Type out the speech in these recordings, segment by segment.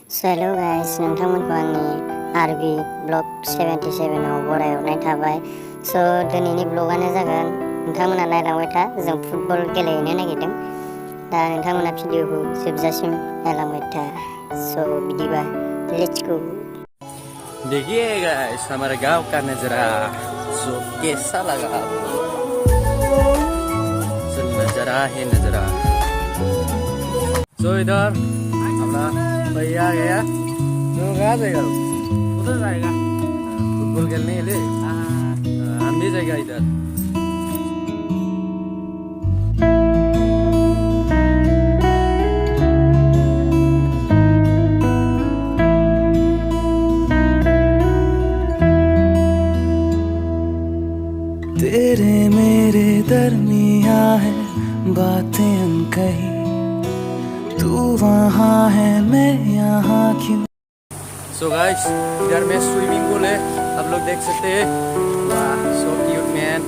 Hello guys, नोंथांमोनखौ आंनि आरबि blog 77 आव बरायहरनाय थाबाय। दिनैनि ब्लगानो जागोन नोंथांमोना नायलांबाय था, जों फुटबल गेलेहैनो नागिरदों। दा नोंथांमोना भिडिअखौ जोबजासिम नायलांबाय था। बिदिबा लेट्स गो। देखिए गाइस, हमारे गांव का नजारा कैसा लगा आपको? नजारा है नजारा। इधर हमारा भैया गया, तो कहाँ जाएगा? उधर जाएगा फुटबॉल खेलने के लिए। हम भी जाएगा इधर। तेरे मेरे दरमिया है बातें अनकही, तू वहाँ है मैं यहाँ क्यों। गाइस, इधर में स्विमिंग पूल है, आप लोग देख सकते हैं। वाह, सो क्यूट मैन।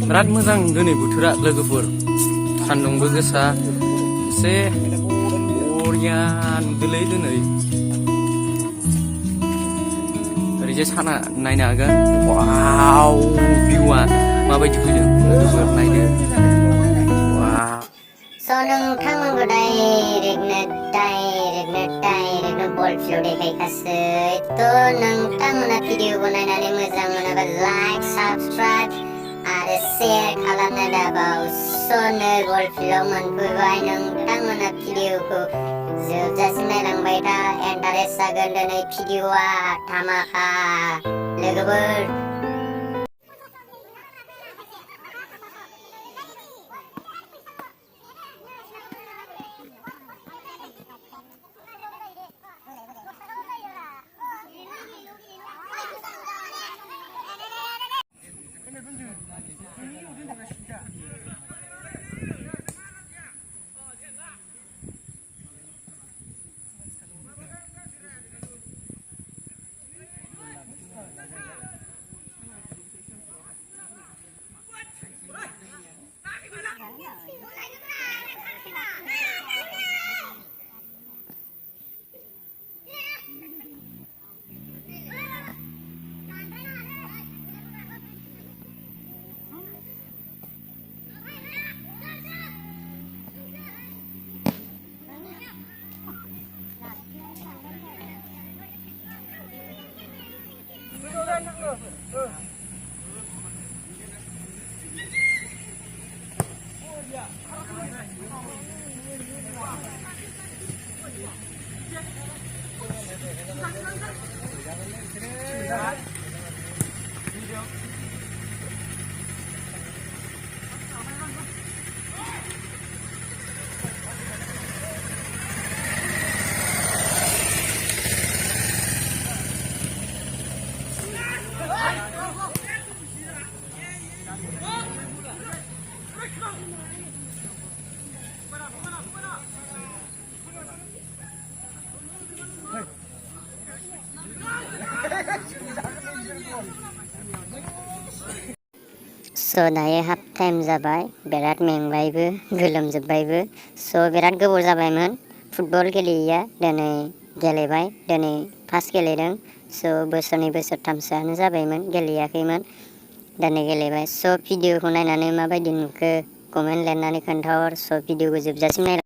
बिराद मोजां दिनै बोथोरा लोगोफोर, सान्दुंबो गोसा, एसे बरिया नुदोंलै दिनै। ओरैजाय साना नायनो हागोन। वाव, भिउआ माबायदि फैदों लोगोफोर, नायदो। नोंथांमोनखौ डाइरेक्टनो बल फिल्डआव देखायखासै। नोंथांमोना भिडिअखौ नायनानै मोजां मोनोबा लाइक, साबस्क्राइब आरो शेयार खालामनो दाबाव। बल फिल्डआव मोनफैबाय, नोंथांमोना भिडिअखौ जोबजासिम नायलांबाय था। इन्टारेस्ट जागोन दिनै भिडिअआ धामाका लोगोफोर। दायो हाफ टाइम जाबाय, बिराद मेंबायबो, गोलोमजोब्बायबो। बिराद गोबाव जाबायमोन फुटबल गेलेयैया दिनै गेलेबाय दिनै फार्स्ट गेलेदों स' बोसोरनै बोसोरथामसोआनो जाबायमोन गेलेयाखैमोन दिनै गेलेबाय स' भिडिअखौ नायनानै माबायदि नुखो कमेन्ट लिरनानै खोन्थाहर स' भिडिअखौ जोबजासिम नाय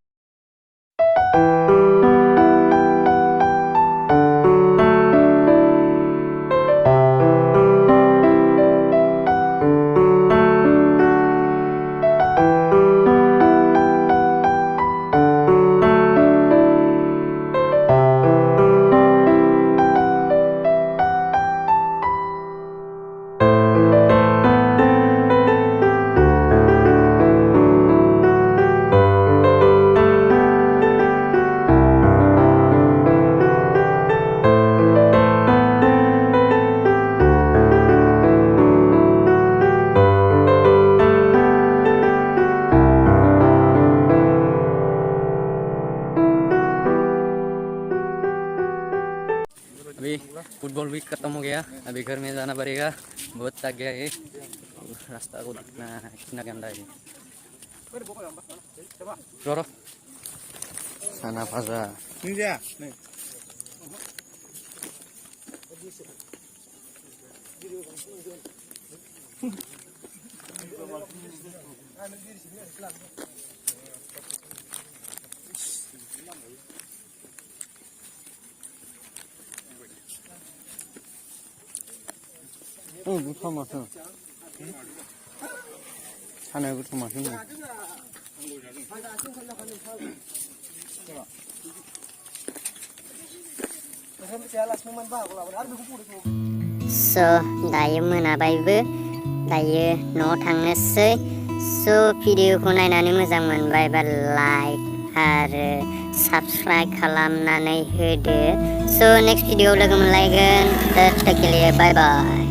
अभी फुटबॉल वीक खत्म हो गया अभी घर में जाना पड़ेगा बहुत थक गया ये रास्ता को कितना गंदा है रो sana faza butuh masuk sana butuh masuk स' दायो मोनाबायबो दायो न'आव थांनोसै स' भिडिअखौ नायनानै मोजां मोनबायबा लाइक आरो साबस्क्राइब खालामनानै होदो स' नेक्स्ट भिडिअआव लोगो मोनलायगोन बाय बाय